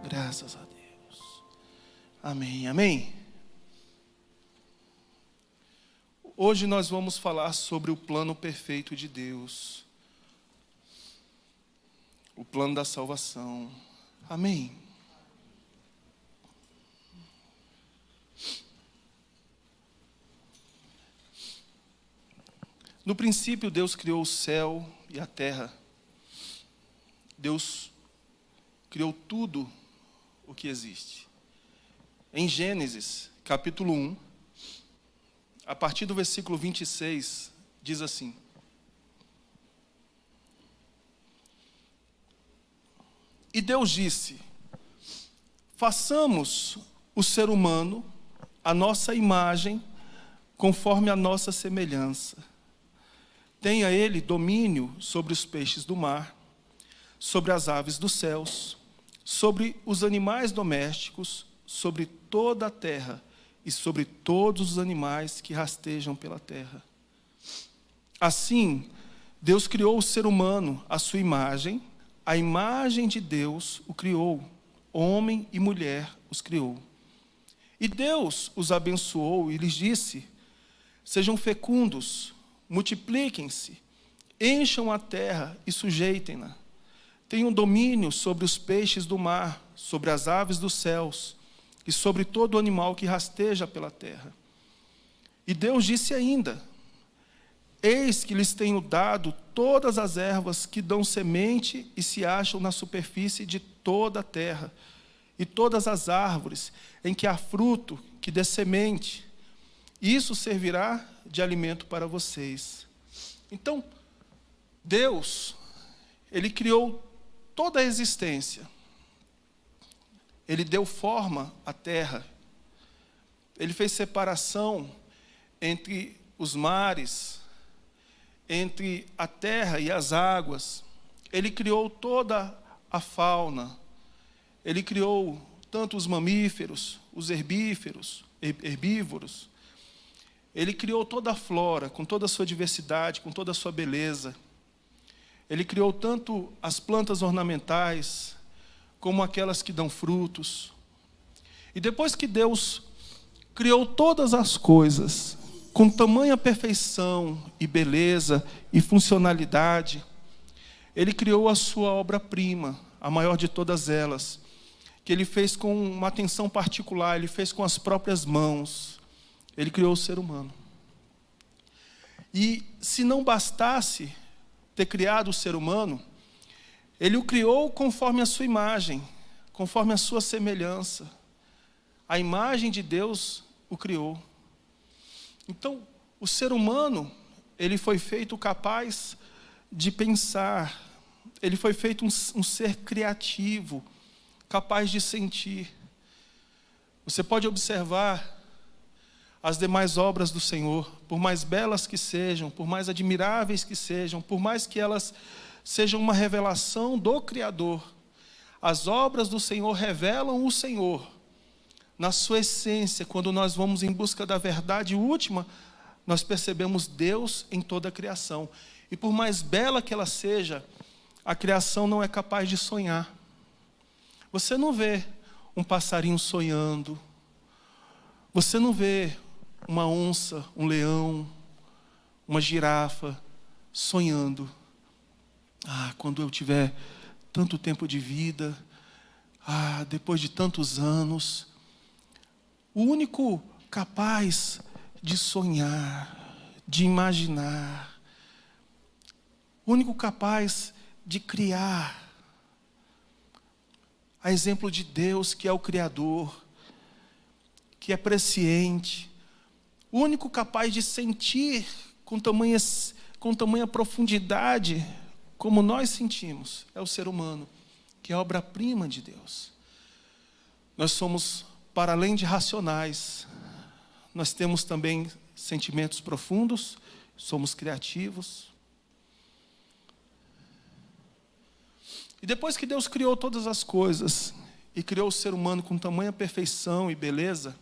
Graças a Deus. Amém, amém. Hoje nós vamos falar sobre o plano perfeito de Deus. O plano da salvação. Amém. No princípio, Deus criou o céu e a terra. Deus criou tudo o que existe. Em Gênesis, capítulo 1, a partir do versículo 26, diz assim: E Deus disse: façamos o ser humano à nossa imagem, conforme a nossa semelhança. Tenha ele domínio sobre os peixes do mar, sobre as aves dos céus, sobre os animais domésticos, sobre toda a terra e sobre todos os animais que rastejam pela terra. Assim, Deus criou o ser humano à sua imagem, a imagem de Deus o criou, homem e mulher os criou. E Deus os abençoou e lhes disse: sejam fecundos, multipliquem-se, encham a terra e sujeitem-na. Tenham domínio sobre os peixes do mar, sobre as aves dos céus e sobre todo animal que rasteja pela terra. E Deus disse ainda: eis que lhes tenho dado todas as ervas que dão semente e se acham na superfície de toda a terra, e todas as árvores em que há fruto que dê semente. Isso servirá de alimento para vocês. Então, Deus, Ele criou toda a existência. Ele deu forma à terra. Ele fez separação entre os mares, entre a terra e as águas. Ele criou toda a fauna. Ele criou tanto os mamíferos, os herbívoros. Ele criou toda a flora, com toda a sua diversidade, com toda a sua beleza. Ele criou tanto as plantas ornamentais, como aquelas que dão frutos. E depois que Deus criou todas as coisas, com tamanha perfeição e beleza e funcionalidade, Ele criou a sua obra-prima, a maior de todas elas, que Ele fez com uma atenção particular, Ele fez com as próprias mãos. Ele criou o ser humano. E se não bastasse ter criado o ser humano, Ele o criou conforme a sua imagem, conforme a sua semelhança. A imagem de Deus o criou. Então, o ser humano, ele foi feito capaz de pensar. Ele foi feito um ser criativo, capaz de sentir. Você pode observar as demais obras do Senhor, por mais belas que sejam, por mais admiráveis que sejam, por mais que elas sejam uma revelação do Criador, as obras do Senhor revelam o Senhor. Na sua essência, quando nós vamos em busca da verdade última, nós percebemos Deus em toda a criação. E por mais bela que ela seja, a criação não é capaz de sonhar. Você não vê um passarinho sonhando, você não vê uma onça, um leão, uma girafa sonhando. Quando eu tiver tanto tempo de vida, depois de tantos anos. O único capaz de sonhar, de imaginar, o único capaz de criar, a exemplo de Deus, que é o Criador, que é presciente, o único capaz de sentir com tamanha profundidade como nós sentimos, é o ser humano, que é a obra-prima de Deus. Nós somos, para além de racionais, nós temos também sentimentos profundos, somos criativos. E depois que Deus criou todas as coisas, e criou o ser humano com tamanha perfeição e beleza,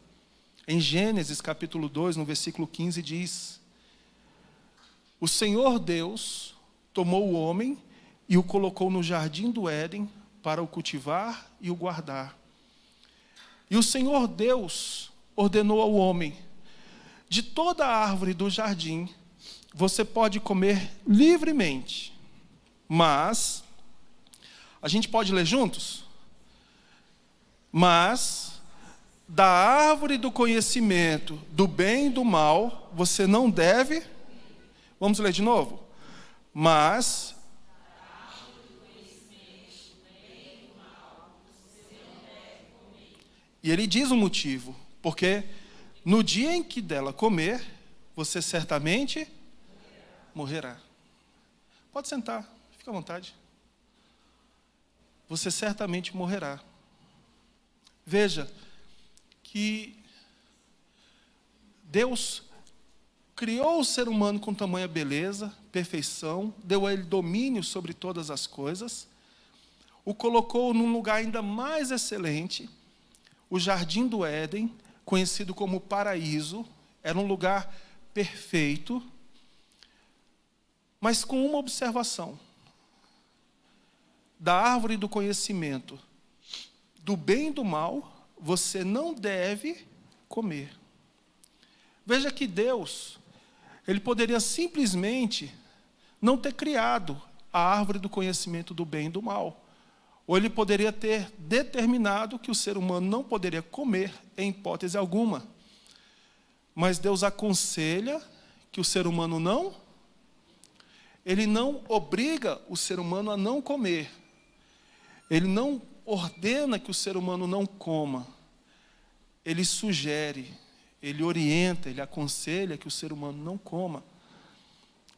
em Gênesis capítulo 2, no versículo 15, diz: o Senhor Deus tomou o homem e o colocou no jardim do Éden para o cultivar e o guardar. E o Senhor Deus ordenou ao homem: de toda a árvore do jardim você pode comer livremente, mas, a gente pode ler juntos? Mas da árvore do conhecimento do bem e do mal você não deve. Vamos ler de novo? Mas e ele diz o motivo: porque no dia em que dela comer, você certamente morrerá. Pode sentar, fica à vontade. Você certamente morrerá. Veja que Deus criou o ser humano com tamanha beleza, perfeição, deu a ele domínio sobre todas as coisas, o colocou num lugar ainda mais excelente. O Jardim do Éden, conhecido como paraíso, era um lugar perfeito, mas com uma observação: da árvore do conhecimento do bem e do mal, você não deve comer. Veja que Deus, Ele poderia simplesmente não ter criado a árvore do conhecimento do bem e do mal. Ou Ele poderia ter determinado que o ser humano não poderia comer em hipótese alguma. Mas Deus aconselha que o ser humano não. Ele não obriga o ser humano a não comer. Ele não ordena que o ser humano não coma. Ele sugere, ele orienta, ele aconselha que o ser humano não coma.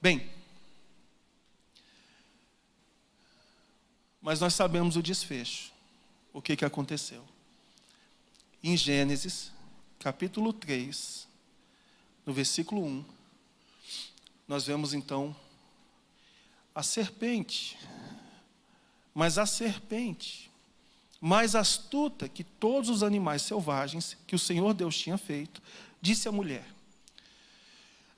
Bem, mas nós sabemos o desfecho. O que aconteceu? Em Gênesis, capítulo 3, no versículo 1, nós vemos então a serpente. Mas a serpente, mais astuta que todos os animais selvagens que o Senhor Deus tinha feito, disse à mulher: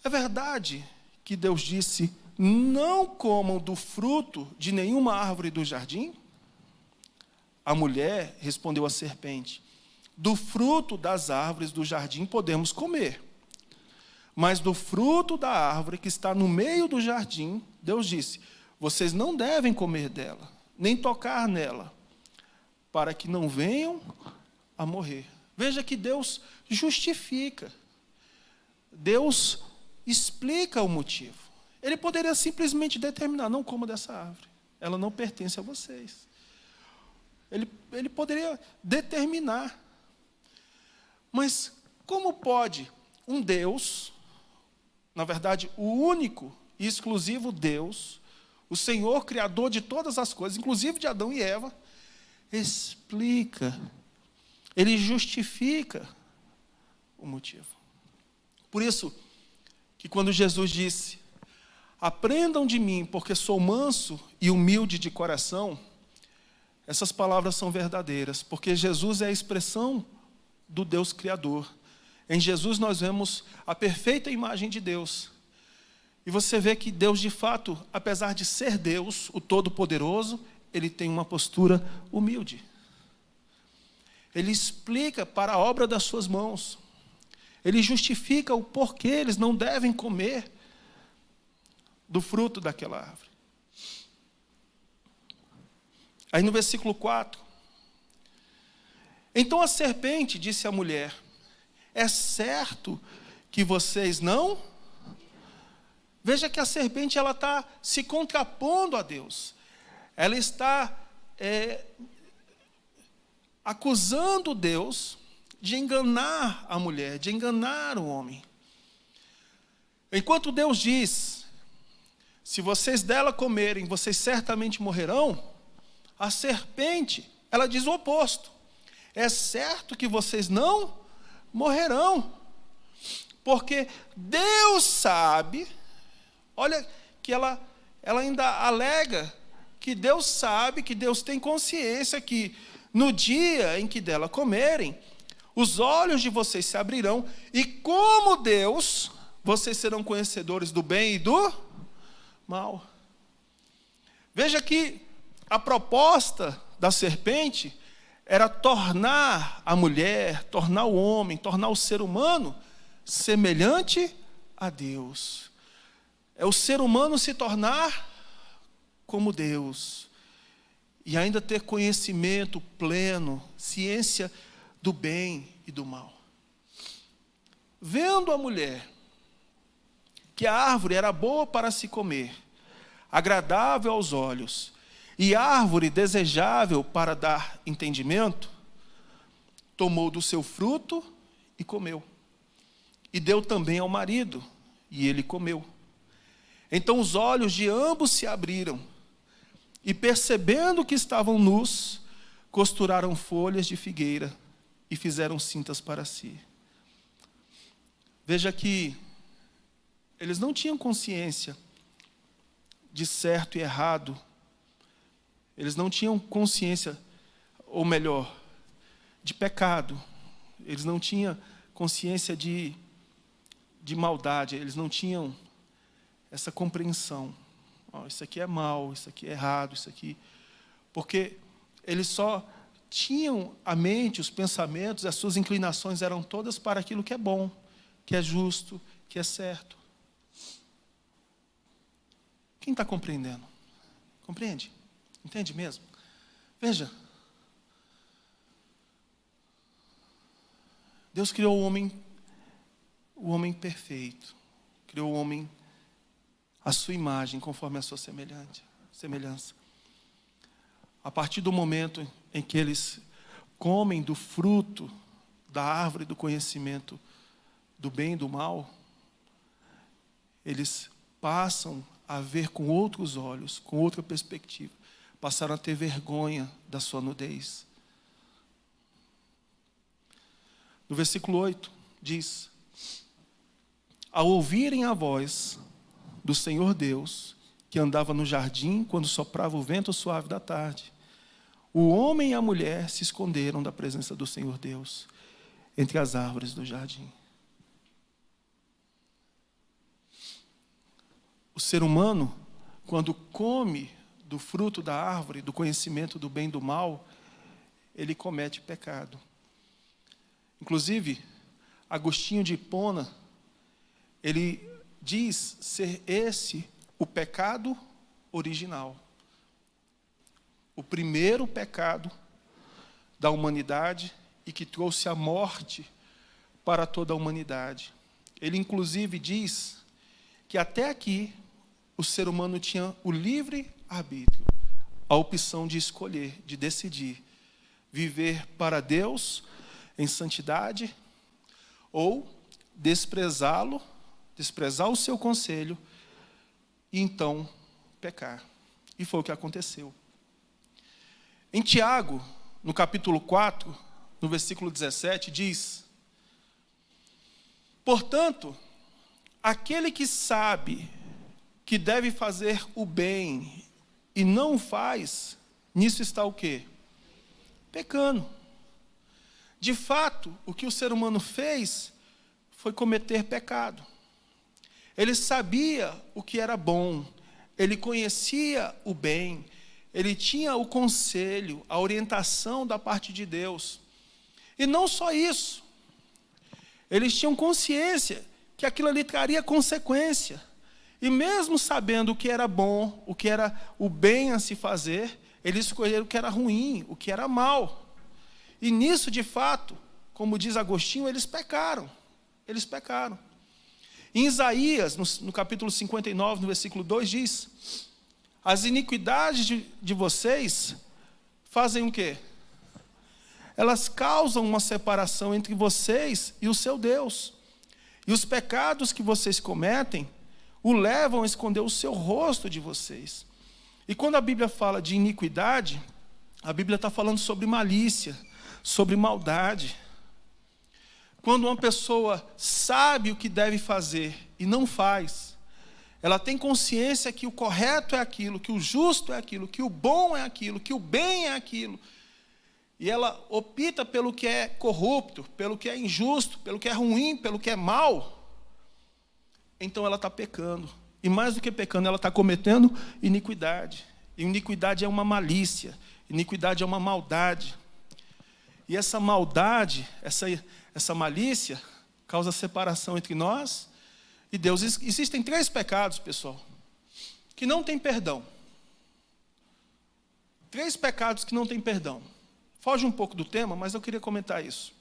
é verdade que Deus disse: não comam do fruto de nenhuma árvore do jardim? A mulher respondeu à serpente: do fruto das árvores do jardim podemos comer, mas do fruto da árvore que está no meio do jardim, Deus disse: vocês não devem comer dela, nem tocar nela, para que não venham a morrer. Veja que Deus justifica, Deus explica o motivo. Ele poderia simplesmente determinar: não coma dessa árvore, ela não pertence a vocês. Ele poderia determinar. Mas como pode um Deus, na verdade o único e exclusivo Deus, o Senhor Criador de todas as coisas, inclusive de Adão e Eva, explica, Ele justifica o motivo. Por isso que quando Jesus disse: aprendam de mim, porque sou manso e humilde de coração, essas palavras são verdadeiras, porque Jesus é a expressão do Deus Criador. Em Jesus nós vemos a perfeita imagem de Deus. E você vê que Deus, de fato, apesar de ser Deus, o Todo-Poderoso, Ele tem uma postura humilde. Ele explica para a obra das suas mãos. Ele justifica o porquê eles não devem comer do fruto daquela árvore. Aí no versículo 4. Então a serpente disse à mulher: é certo que vocês não... Veja que a serpente ela está se contrapondo a Deus. Ela está acusando Deus de enganar a mulher, de enganar o homem. Enquanto Deus diz: se vocês dela comerem, vocês certamente morrerão, a serpente, ela diz o oposto: é certo que vocês não morrerão, porque Deus sabe. Olha que ela ainda alega que Deus sabe, que Deus tem consciência que no dia em que dela comerem, os olhos de vocês se abrirão, e como Deus, vocês serão conhecedores do bem e do mal. Veja que a proposta da serpente era tornar a mulher, tornar o homem, tornar o ser humano semelhante a Deus. É o ser humano se tornar como Deus. E ainda ter conhecimento pleno, ciência do bem e do mal. Vendo a mulher que a árvore era boa para se comer, agradável aos olhos, e árvore desejável para dar entendimento, tomou do seu fruto e comeu. E deu também ao marido, e ele comeu. Então os olhos de ambos se abriram, e percebendo que estavam nus, costuraram folhas de figueira e fizeram cintas para si. Veja que eles não tinham consciência de certo e errado. Eles não tinham consciência, ou melhor, de pecado. Eles não tinham consciência de maldade. Eles não tinham essa compreensão. Isso aqui é mal, isso aqui é errado, isso aqui... Porque eles só tinham a mente, os pensamentos, as suas inclinações eram todas para aquilo que é bom, que é justo, que é certo. Quem está compreendendo? Compreende? Entende mesmo? Veja. Deus criou o homem perfeito. Criou o homem à sua imagem, conforme a sua semelhança. A partir do momento em que eles comem do fruto da árvore do conhecimento do bem e do mal, eles passam a ver com outros olhos, com outra perspectiva. Passaram a ter vergonha da sua nudez. No versículo 8, diz: ao ouvirem a voz do Senhor Deus, que andava no jardim quando soprava o vento suave da tarde, o homem e a mulher se esconderam da presença do Senhor Deus entre as árvores do jardim. O ser humano, quando come do fruto da árvore, do conhecimento do bem e do mal, ele comete pecado. Inclusive, Agostinho de Hipona, ele diz ser esse o pecado original. O primeiro pecado da humanidade e que trouxe a morte para toda a humanidade. Ele, inclusive, diz que até aqui o ser humano tinha o livre arbítrio, a opção de escolher, de decidir, viver para Deus em santidade ou desprezá-lo, desprezar o seu conselho e então pecar. E foi o que aconteceu. Em Tiago, no capítulo 4, no versículo 17, diz: portanto, aquele que sabe que deve fazer o bem e não o faz, nisso está o quê? Pecando. De fato, o que o ser humano fez foi cometer pecado. Ele sabia o que era bom, ele conhecia o bem, ele tinha o conselho, a orientação da parte de Deus. E não só isso, eles tinham consciência que aquilo ali traria consequência. E mesmo sabendo o que era bom, o que era o bem a se fazer, eles escolheram o que era ruim, o que era mal. E nisso, de fato, como diz Agostinho, eles pecaram. Eles pecaram. Em Isaías, no capítulo 59, no versículo 2, diz: as iniquidades de vocês fazem o quê? Elas causam uma separação entre vocês e o seu Deus. E os pecados que vocês cometem o levam a esconder o seu rosto de vocês. E quando a Bíblia fala de iniquidade, a Bíblia está falando sobre malícia, sobre maldade. Quando uma pessoa sabe o que deve fazer e não faz, ela tem consciência que o correto é aquilo, que o justo é aquilo, que o bom é aquilo, que o bem é aquilo, e ela opta pelo que é corrupto, pelo que é injusto, pelo que é ruim, pelo que é mal, então ela está pecando. E mais do que pecando, ela está cometendo iniquidade. E iniquidade é uma malícia. Iniquidade é uma maldade. E essa maldade, essa malícia, causa separação entre nós e Deus. Existem 3 pecados, pessoal, que não têm perdão. 3 pecados que não têm perdão. Foge um pouco do tema, mas eu queria comentar isso.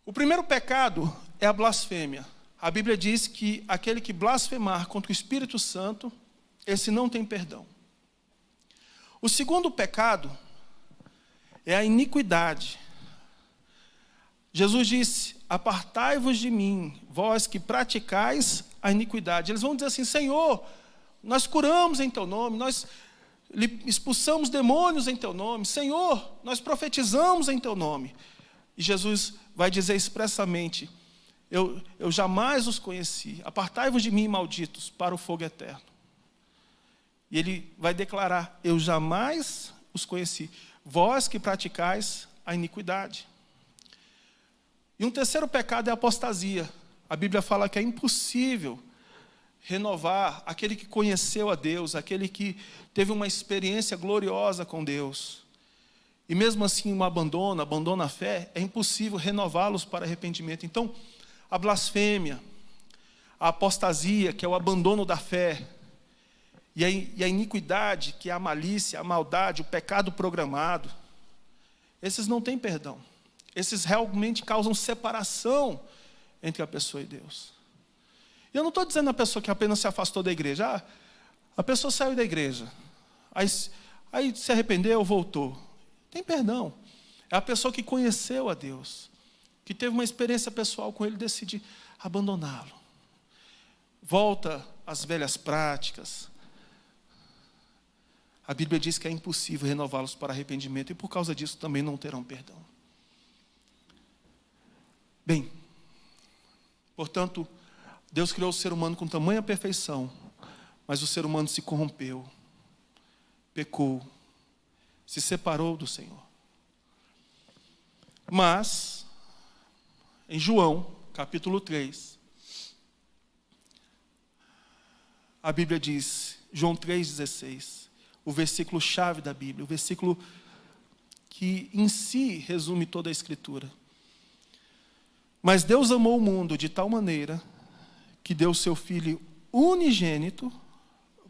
O primeiro pecado é a blasfêmia. A Bíblia diz que aquele que blasfemar contra o Espírito Santo, esse não tem perdão. O segundo pecado é a iniquidade. Jesus disse: apartai-vos de mim, vós que praticais a iniquidade. Eles vão dizer assim: Senhor, nós curamos em teu nome, nós expulsamos demônios em teu nome, Senhor, nós profetizamos em teu nome. E Jesus vai dizer expressamente: eu jamais os conheci, apartai-vos de mim, malditos, para o fogo eterno. E ele vai declarar: eu jamais os conheci, vós que praticais a iniquidade. E um terceiro pecado é a apostasia. A Bíblia fala que é impossível renovar aquele que conheceu a Deus, aquele que teve uma experiência gloriosa com Deus. E mesmo assim abandona a fé, é impossível renová-los para arrependimento. Então, a blasfêmia, a apostasia, que é o abandono da fé, e a iniquidade, que é a malícia, a maldade, o pecado programado, esses não têm perdão. Esses realmente causam separação entre a pessoa e Deus. E eu não estou dizendo a pessoa que apenas se afastou da igreja. A pessoa saiu da igreja, aí se arrependeu, voltou. Tem perdão. É a pessoa que conheceu a Deus, que teve uma experiência pessoal com Ele, decide abandoná-lo. Volta às velhas práticas. A Bíblia diz que é impossível renová-los para arrependimento e por causa disso também não terão perdão. Bem, portanto, Deus criou o ser humano com tamanha perfeição, mas o ser humano se corrompeu, pecou, se separou do Senhor. Mas, em João, capítulo 3, a Bíblia diz, João 3,16, o versículo chave da Bíblia, o versículo que em si resume toda a Escritura. Mas Deus amou o mundo de tal maneira que deu o seu Filho unigênito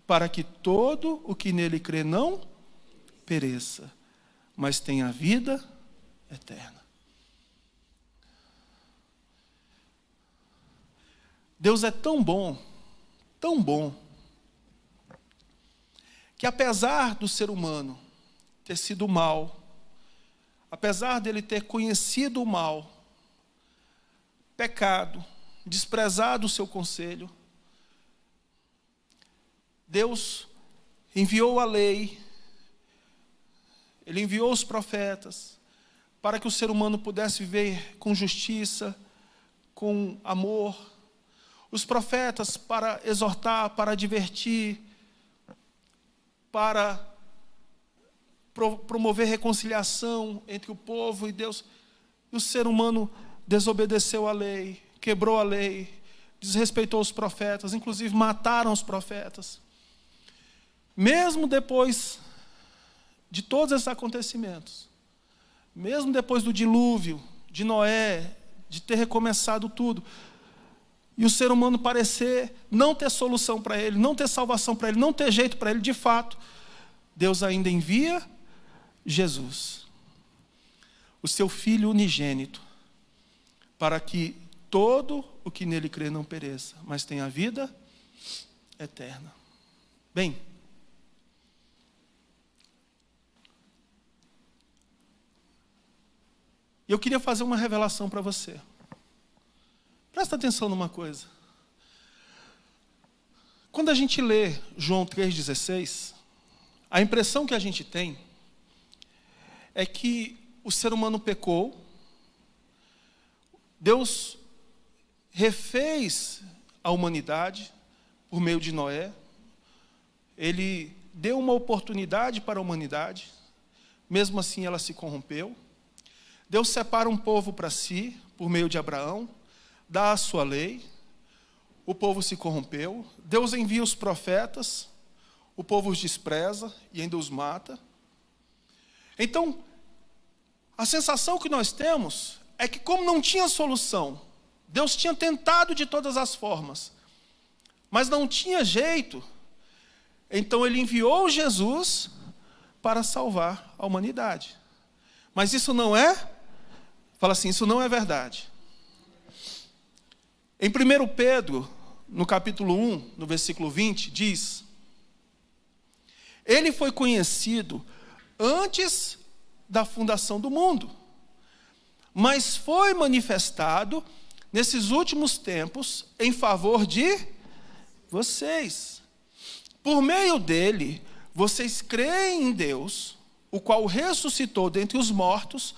para que todo o que nele crê não pereça, mas tenha vida eterna. Deus é tão bom, que apesar do ser humano ter sido mal, apesar dele ter conhecido o mal, pecado, desprezado o seu conselho, Deus enviou a lei, Ele enviou os profetas, para que o ser humano pudesse viver com justiça, com amor. Os profetas para exortar, para advertir, para promover reconciliação entre o povo e Deus. E o ser humano desobedeceu a lei, quebrou a lei, desrespeitou os profetas, inclusive mataram os profetas. Mesmo depois de todos esses acontecimentos, mesmo depois do dilúvio, de Noé, de ter recomeçado tudo, e o ser humano parecer não ter solução para ele, não ter salvação para ele, não ter jeito para ele, de fato, Deus ainda envia Jesus, o seu Filho unigênito, para que todo o que nele crê não pereça, mas tenha vida eterna. Bem, eu queria fazer uma revelação para você. Presta atenção numa coisa. Quando a gente lê João 3,16, a impressão que a gente tem é que o ser humano pecou, Deus refez a humanidade por meio de Noé, Ele deu uma oportunidade para a humanidade, mesmo assim ela se corrompeu. Deus separa um povo para si, por meio de Abraão, dá a sua lei, o povo se corrompeu, Deus envia os profetas, o povo os despreza e ainda os mata. Então, a sensação que nós temos é que, como não tinha solução, Deus tinha tentado de todas as formas, mas não tinha jeito, então Ele enviou Jesus para salvar a humanidade. Mas isso não é, fala assim, isso não é verdade. Em 1 Pedro, no capítulo 1, no versículo 20, diz: Ele foi conhecido antes da fundação do mundo, mas foi manifestado nesses últimos tempos em favor de vocês. Por meio dele, vocês creem em Deus, o qual ressuscitou dentre os mortos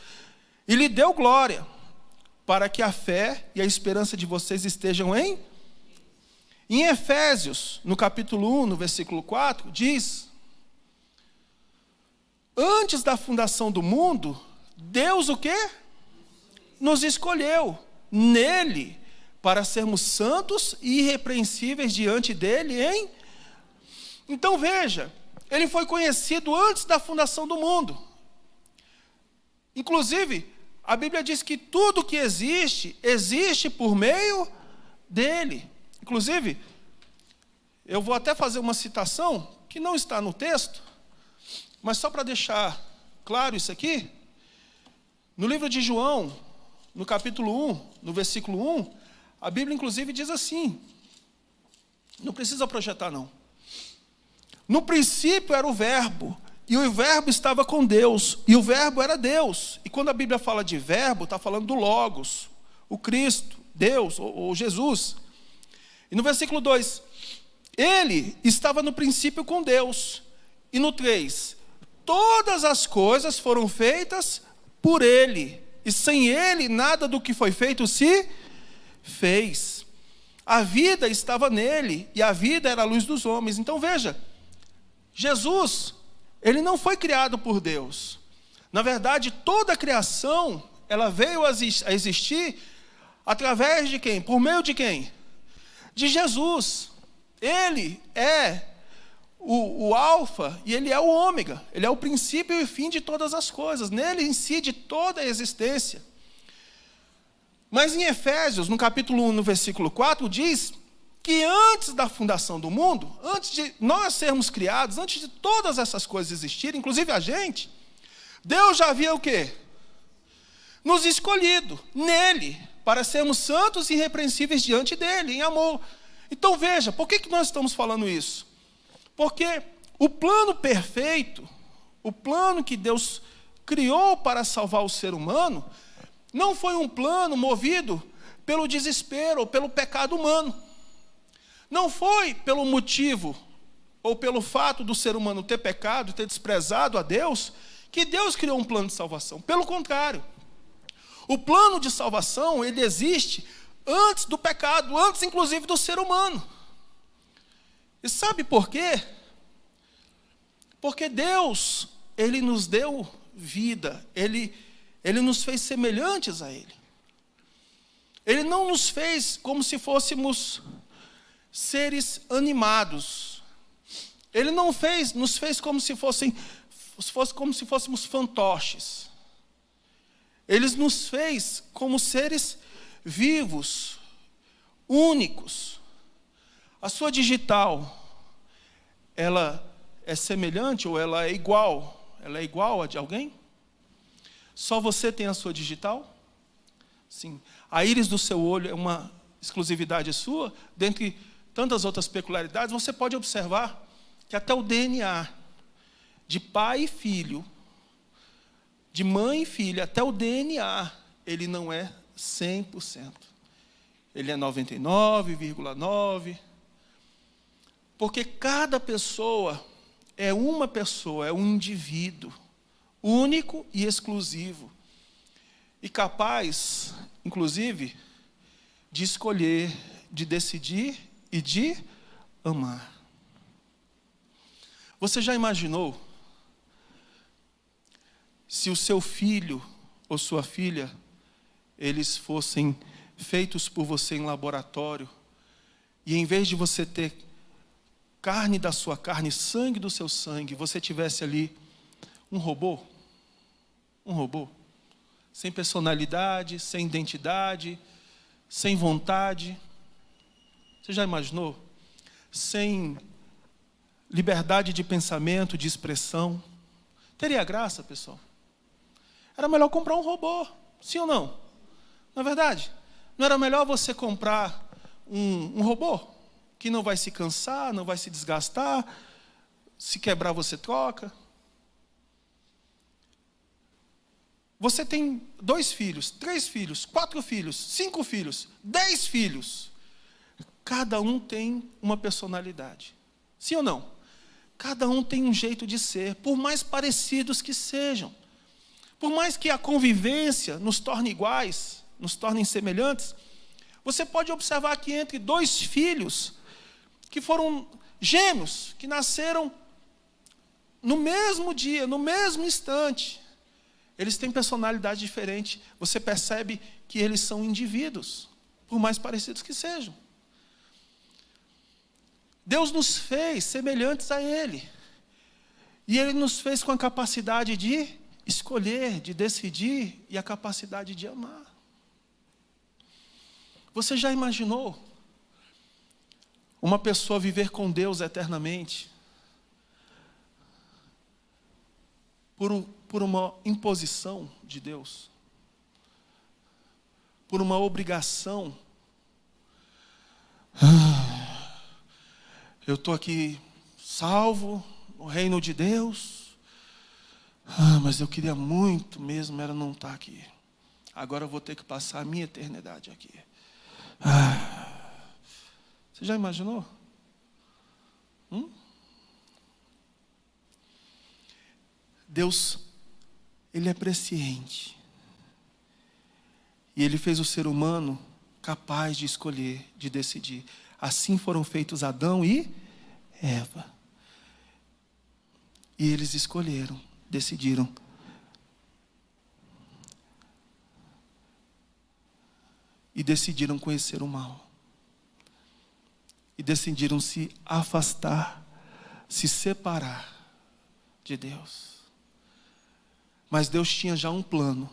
e lhe deu glória, para que a fé e a esperança de vocês estejam em Efésios, no capítulo 1, no versículo 4, diz: Antes da fundação do mundo, Deus o quê? Nos escolheu nele para sermos santos e irrepreensíveis diante dele, hein? Então veja, ele foi conhecido antes da fundação do mundo. Inclusive, a Bíblia diz que tudo que existe, existe por meio dele. Inclusive, eu vou até fazer uma citação que não está no texto, mas só para deixar claro isso aqui, no livro de João, no capítulo 1, no versículo 1, a Bíblia inclusive diz assim, não precisa projetar não. No princípio era o Verbo, e o Verbo estava com Deus, e o Verbo era Deus. E quando a Bíblia fala de Verbo, está falando do Logos, o Cristo, Deus, ou Jesus. E no versículo 2, ele estava no princípio com Deus. E no 3, todas as coisas foram feitas por ele, e sem ele nada do que foi feito se fez. A vida estava nele, e a vida era a luz dos homens. Então veja, Jesus, ele não foi criado por Deus. Na verdade, toda a criação, ela veio a existir através de quem? Por meio de quem? De Jesus. Ele é o alfa e ele é o ômega. Ele é o princípio e o fim de todas as coisas. Nele incide toda a existência. Mas em Efésios, no capítulo 1, no versículo 4, diz que antes da fundação do mundo, antes de nós sermos criados, antes de todas essas coisas existirem, inclusive a gente, Deus já havia o quê? Nos escolhido nele, para sermos santos e irrepreensíveis diante dele, em amor. Então veja, por que nós estamos falando isso? Porque o plano perfeito, o plano que Deus criou para salvar o ser humano, não foi um plano movido pelo desespero ou pelo pecado humano. Não foi pelo motivo ou pelo fato do ser humano ter pecado, ter desprezado a Deus, que Deus criou um plano de salvação. Pelo contrário, o plano de salvação, ele existe antes do pecado, antes inclusive do ser humano. E sabe por quê? Porque Deus, ele nos deu vida, ele nos fez semelhantes a ele. Ele não nos fez como se fôssemos seres animados. Ele não nos fez como se fôssemos fantoches. Ele nos fez como seres vivos, únicos. A sua digital, ela é semelhante ou ela é igual? Ela é igual a de alguém? Só você tem a sua digital? Sim. A íris do seu olho é uma exclusividade sua, dentre tantas outras peculiaridades. Você pode observar que até o DNA de pai e filho, de mãe e filha, até o DNA, ele não é 100%. Ele é 99,9%. Porque cada pessoa é um indivíduo, único e exclusivo. E capaz, inclusive, de escolher, de decidir e de amar. Você já imaginou se o seu filho ou sua filha, eles fossem feitos por você em laboratório, e em vez de você ter carne da sua carne, sangue do seu sangue, você tivesse ali um robô, sem personalidade, sem identidade, sem vontade, você já imaginou? Sem liberdade de pensamento, de expressão, teria graça, pessoal? Era melhor comprar um robô, sim ou não? Não é verdade? Não era melhor você comprar um robô que não vai se cansar, não vai se desgastar, se quebrar você troca? Você tem 2 filhos, 3 filhos, 4 filhos, 5 filhos, 10 filhos. Cada um tem uma personalidade. Sim ou não? Cada um tem um jeito de ser, por mais parecidos que sejam. Por mais que a convivência nos torne iguais, nos torne semelhantes, você pode observar que entre 2 filhos, que foram gêmeos, que nasceram no mesmo dia, no mesmo instante, eles têm personalidade diferente. Você percebe que eles são indivíduos, por mais parecidos que sejam. Deus nos fez semelhantes a Ele. E Ele nos fez com a capacidade de escolher, de decidir e a capacidade de amar. Você já imaginou uma pessoa viver com Deus eternamente por uma imposição de Deus? Por uma obrigação? Eu estou aqui salvo no reino de Deus, mas eu queria muito mesmo era não estar aqui. Agora eu vou ter que passar a minha eternidade aqui. Você já imaginou? Deus, Ele é presciente. E Ele fez o ser humano capaz de escolher, de decidir. Assim foram feitos Adão e Eva. E eles escolheram, decidiram. E decidiram conhecer o mal. E decidiram se afastar, se separar de Deus. Mas Deus tinha já um plano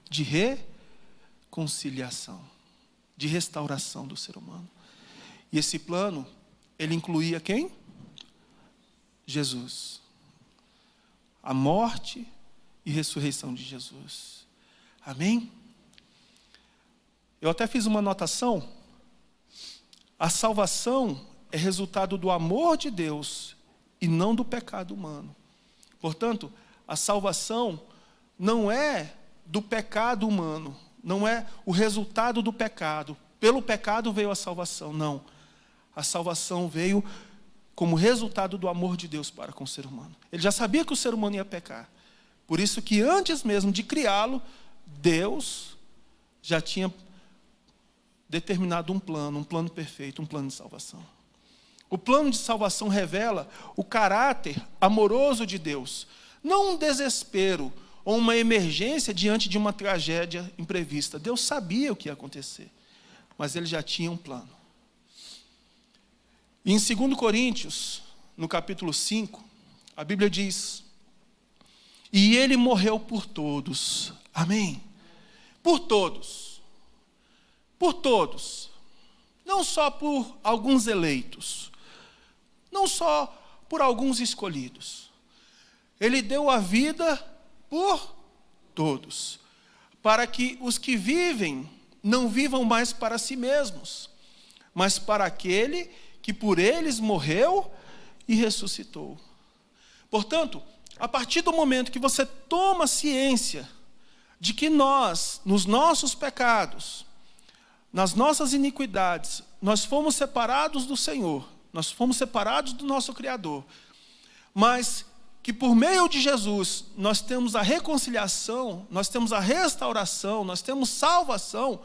de reconciliação, de restauração do ser humano. E esse plano, ele incluía quem? Jesus. A morte e ressurreição de Jesus. Amém? Eu até fiz uma anotação. A salvação é resultado do amor de Deus e não do pecado humano. Portanto, a salvação não é do pecado humano, não é o resultado do pecado. Pelo pecado veio a salvação, não. A salvação veio como resultado do amor de Deus para com o ser humano. Ele já sabia que o ser humano ia pecar. Por isso que antes mesmo de criá-lo, Deus já tinha determinado um plano perfeito, um plano de salvação. O plano de salvação revela o caráter amoroso de Deus. Não um desespero ou uma emergência diante de uma tragédia imprevista. Deus sabia o que ia acontecer, mas Ele já tinha um plano. E em 2 Coríntios, no capítulo 5, a Bíblia diz: e Ele morreu por todos. Amém? Por todos. Por todos. Não só por alguns eleitos. Não só por alguns escolhidos. Ele deu a vida por todos. Para que os que vivem não vivam mais para si mesmos, mas para aquele que por eles morreu e ressuscitou. Portanto, a partir do momento que você toma ciência de que nós, nos nossos pecados, nas nossas iniquidades, nós fomos separados do Senhor, nós fomos separados do nosso Criador, mas que por meio de Jesus nós temos a reconciliação, nós temos a restauração, nós temos salvação,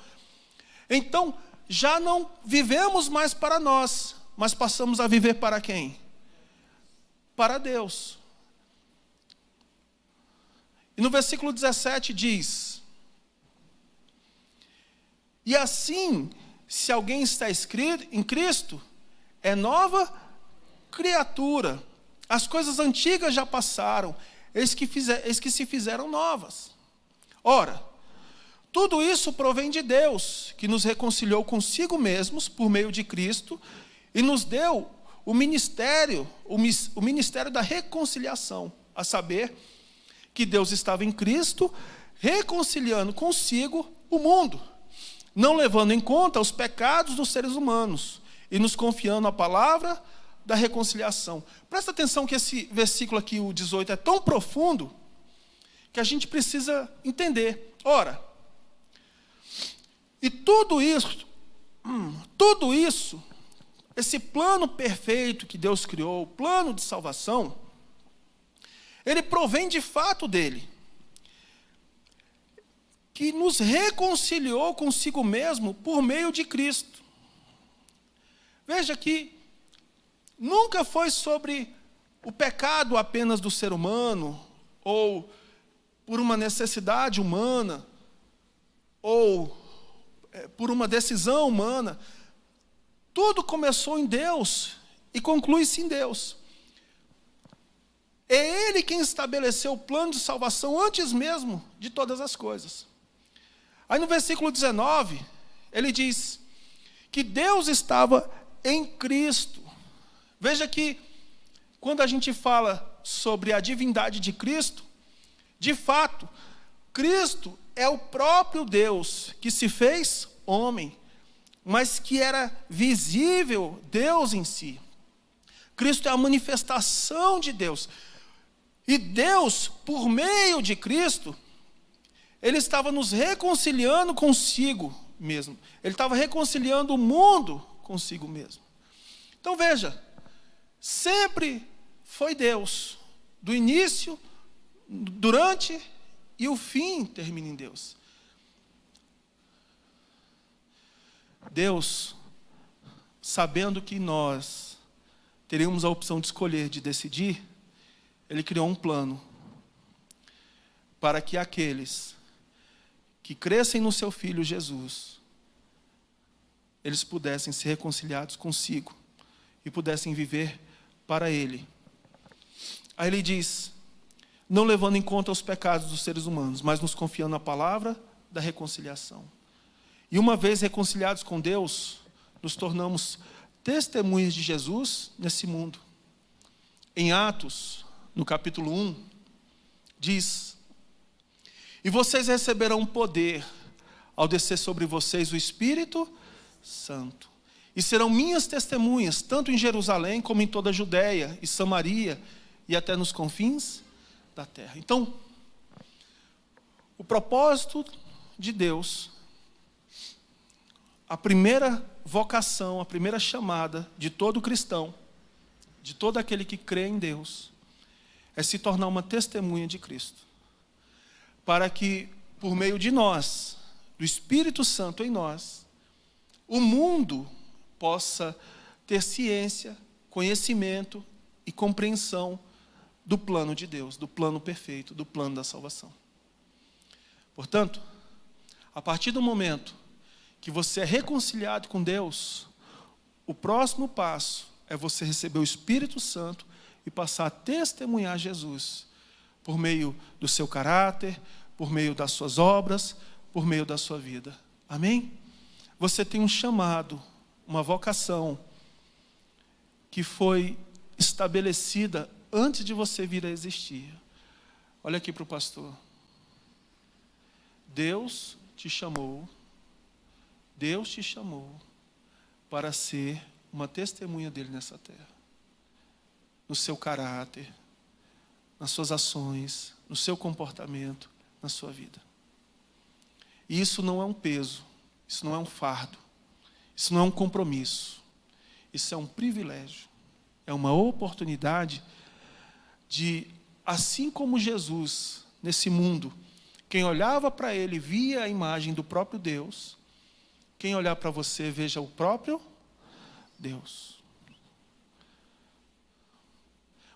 então já não vivemos mais para nós, mas passamos a viver para quem? Para Deus. E no versículo 17 diz: e assim, se alguém está escrito em Cristo, é nova criatura. As coisas antigas já passaram, eis que se fizeram novas. Ora, tudo isso provém de Deus, que nos reconciliou consigo mesmos por meio de Cristo e nos deu o ministério da reconciliação, a saber, que Deus estava em Cristo reconciliando consigo o mundo, não levando em conta os pecados dos seres humanos e nos confiando a palavra da reconciliação. Presta atenção que esse versículo aqui, o 18, é tão profundo que a gente precisa entender. Ora, e tudo isso, esse plano perfeito que Deus criou, o plano de salvação, ele provém de fato dele, que nos reconciliou consigo mesmo por meio de Cristo. Veja que nunca foi sobre o pecado apenas do ser humano, ou por uma necessidade humana, ou por uma decisão humana. Tudo começou em Deus e conclui-se em Deus. É Ele quem estabeleceu o plano de salvação antes mesmo de todas as coisas. Aí no versículo 19, ele diz que Deus estava em Cristo. Veja que quando a gente fala sobre a divindade de Cristo, de fato, Cristo é o próprio Deus que se fez homem, mas que era visível Deus em si. Cristo é a manifestação de Deus. E Deus, por meio de Cristo, Ele estava nos reconciliando consigo mesmo. Ele estava reconciliando o mundo consigo mesmo. Então veja, sempre foi Deus. Do início, durante e o fim termina em Deus. Deus, sabendo que nós teríamos a opção de escolher, de decidir, Ele criou um plano para que aqueles que crescem no seu Filho Jesus, eles pudessem ser reconciliados consigo e pudessem viver para Ele. Aí Ele diz, não levando em conta os pecados dos seres humanos, mas nos confiando na palavra da reconciliação. E uma vez reconciliados com Deus, nos tornamos testemunhas de Jesus nesse mundo. Em Atos, no capítulo 1, diz, e vocês receberão poder ao descer sobre vocês o Espírito Santo. E serão minhas testemunhas, tanto em Jerusalém como em toda a Judéia e Samaria e até nos confins da terra. Então, o propósito de Deus, a primeira vocação, a primeira chamada de todo cristão, de todo aquele que crê em Deus, é se tornar uma testemunha de Cristo. Para que, por meio de nós, do Espírito Santo em nós, o mundo possa ter ciência, conhecimento e compreensão do plano de Deus, do plano perfeito, do plano da salvação. Portanto, a partir do momento que você é reconciliado com Deus, o próximo passo é você receber o Espírito Santo e passar a testemunhar Jesus por meio do seu caráter, por meio das suas obras, por meio da sua vida. Amém? Você tem um chamado, uma vocação que foi estabelecida antes de você vir a existir. Olha aqui para o pastor. Deus te chamou para ser uma testemunha dele nessa terra. No seu caráter, nas suas ações, no seu comportamento, na sua vida. E isso não é um peso, isso não é um fardo, isso não é um compromisso, isso é um privilégio, é uma oportunidade de, assim como Jesus, nesse mundo, quem olhava para ele via a imagem do próprio Deus, quem olhar para você veja o próprio Deus.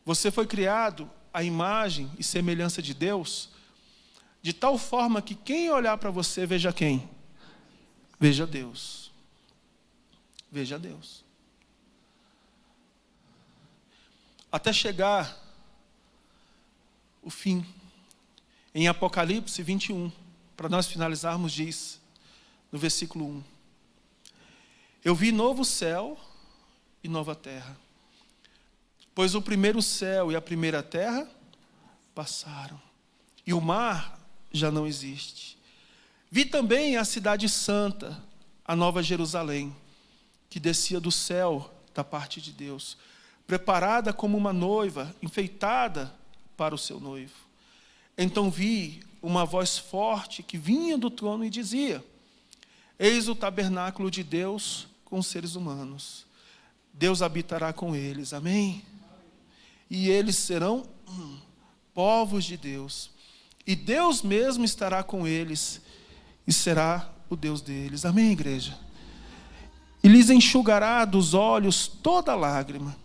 Você foi criado à imagem e semelhança de Deus, de tal forma que quem olhar para você veja quem? Veja Deus. Veja Deus. até chegar o fim. Em Apocalipse 21, para nós finalizarmos, diz, no versículo 1: eu vi novo céu e nova terra, pois o primeiro céu e a primeira terra passaram, e o mar já não existe. Vi também a cidade santa, a nova Jerusalém, que descia do céu da parte de Deus, preparada como uma noiva, enfeitada para o seu noivo. Então vi uma voz forte que vinha do trono e dizia: eis o tabernáculo de Deus com os seres humanos. Deus habitará com eles, amém? E eles serão povos de Deus. E Deus mesmo estará com eles e será o Deus deles, amém, igreja? E lhes enxugará dos olhos toda lágrima,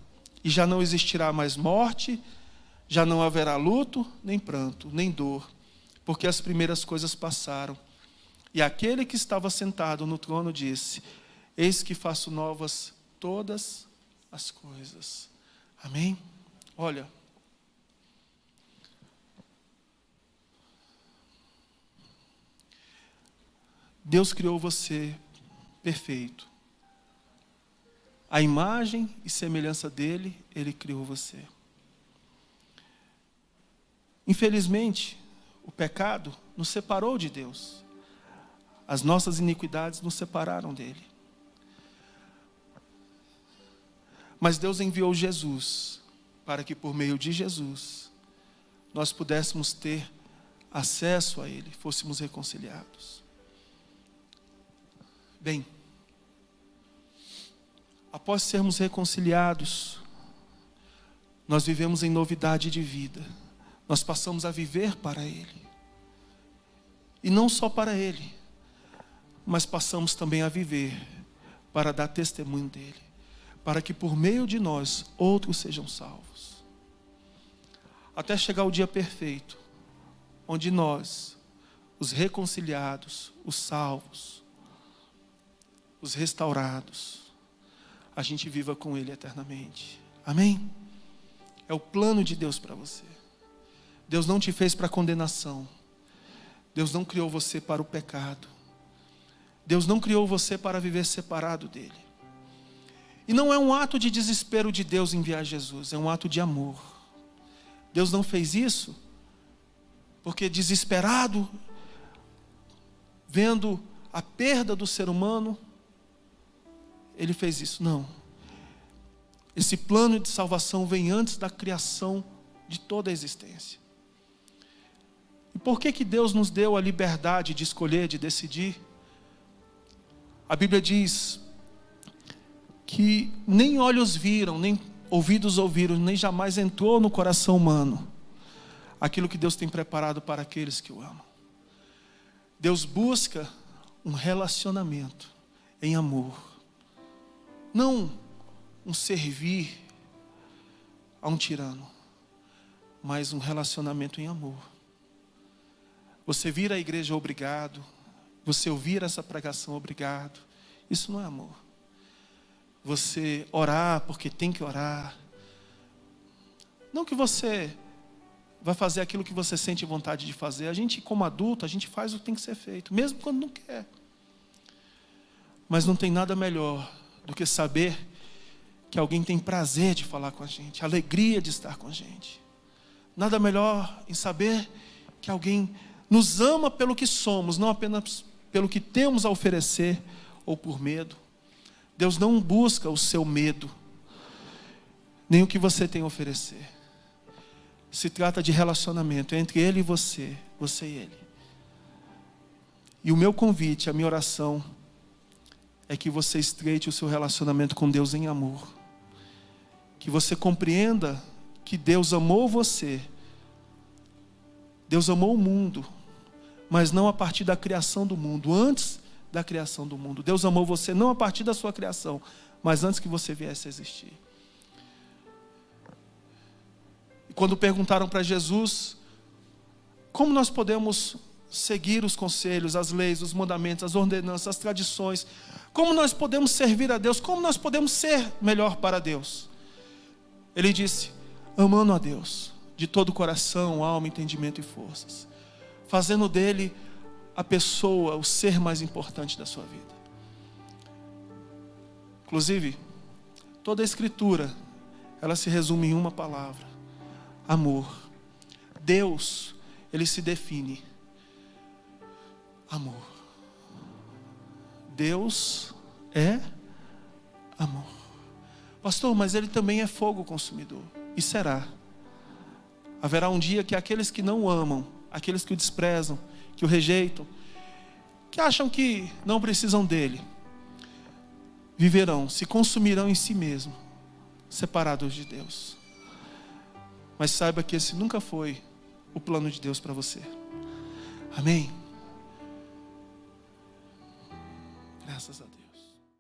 e já não existirá mais morte, já não haverá luto, nem pranto, nem dor, porque as primeiras coisas passaram. E aquele que estava sentado no trono disse: eis que faço novas todas as coisas. Amém? Olha, Deus criou você perfeito. A imagem e semelhança dele, ele criou você. Infelizmente, o pecado nos separou de Deus. As nossas iniquidades nos separaram dele. Mas Deus enviou Jesus, para que por meio de Jesus, nós pudéssemos ter acesso a ele, fôssemos reconciliados. Bem, após sermos reconciliados, nós vivemos em novidade de vida. Nós passamos a viver para ele. E não só para ele, mas passamos também a viver para dar testemunho dele, para que por meio de nós outros sejam salvos. Até chegar o dia perfeito, onde nós, os reconciliados, os salvos, os restaurados, a gente viva com ele eternamente. Amém? É o plano de Deus para você. Deus não te fez para condenação. Deus não criou você para o pecado. Deus não criou você para viver separado dele. E não é um ato de desespero de Deus enviar Jesus, é um ato de amor. Deus não fez isso porque desesperado, vendo a perda do ser humano, ele fez isso. Não. Esse plano de salvação vem antes da criação de toda a existência. E por que Deus nos deu a liberdade de escolher, de decidir? A Bíblia diz que nem olhos viram, nem ouvidos ouviram, nem jamais entrou no coração humano aquilo que Deus tem preparado para aqueles que o amam. Deus busca um relacionamento em amor. Não um servir a um tirano, mas um relacionamento em amor. Você vir à igreja obrigado, você ouvir essa pregação obrigado, isso não é amor. Você orar porque tem que orar. Não que você vai fazer aquilo que você sente vontade de fazer. A gente, como adulto, a gente faz o que tem que ser feito, mesmo quando não quer. Mas não tem nada melhor do que saber que alguém tem prazer de falar com a gente, alegria de estar com a gente. Nada melhor em saber que alguém nos ama pelo que somos, não apenas pelo que temos a oferecer ou por medo. Deus não busca o seu medo, nem o que você tem a oferecer. Se trata de relacionamento entre ele e você e ele. E o meu convite, a minha oração, é que você estreite o seu relacionamento com Deus em amor. Que você compreenda que Deus amou você. Deus amou o mundo, mas não a partir da criação do mundo, antes da criação do mundo. Deus amou você não a partir da sua criação, mas antes que você viesse a existir. E quando perguntaram para Jesus, como nós podemos seguir os conselhos, as leis, os mandamentos, as ordenanças, as tradições, como nós podemos servir a Deus, como nós podemos ser melhor para Deus? Ele disse: amando a Deus de todo o coração, alma, entendimento e forças, fazendo dele a pessoa, o ser mais importante da sua vida. Inclusive, toda a Escritura, ela se resume em uma palavra: amor. Deus, ele se define amor. Deus é amor. Pastor, mas ele também é fogo consumidor. E será. Haverá um dia que aqueles que não o amam, aqueles que o desprezam, que o rejeitam, que acham que não precisam dele, viverão, se consumirão em si mesmos, separados de Deus. Mas saiba que esse nunca foi o plano de Deus para você. Amém? Graças a Deus.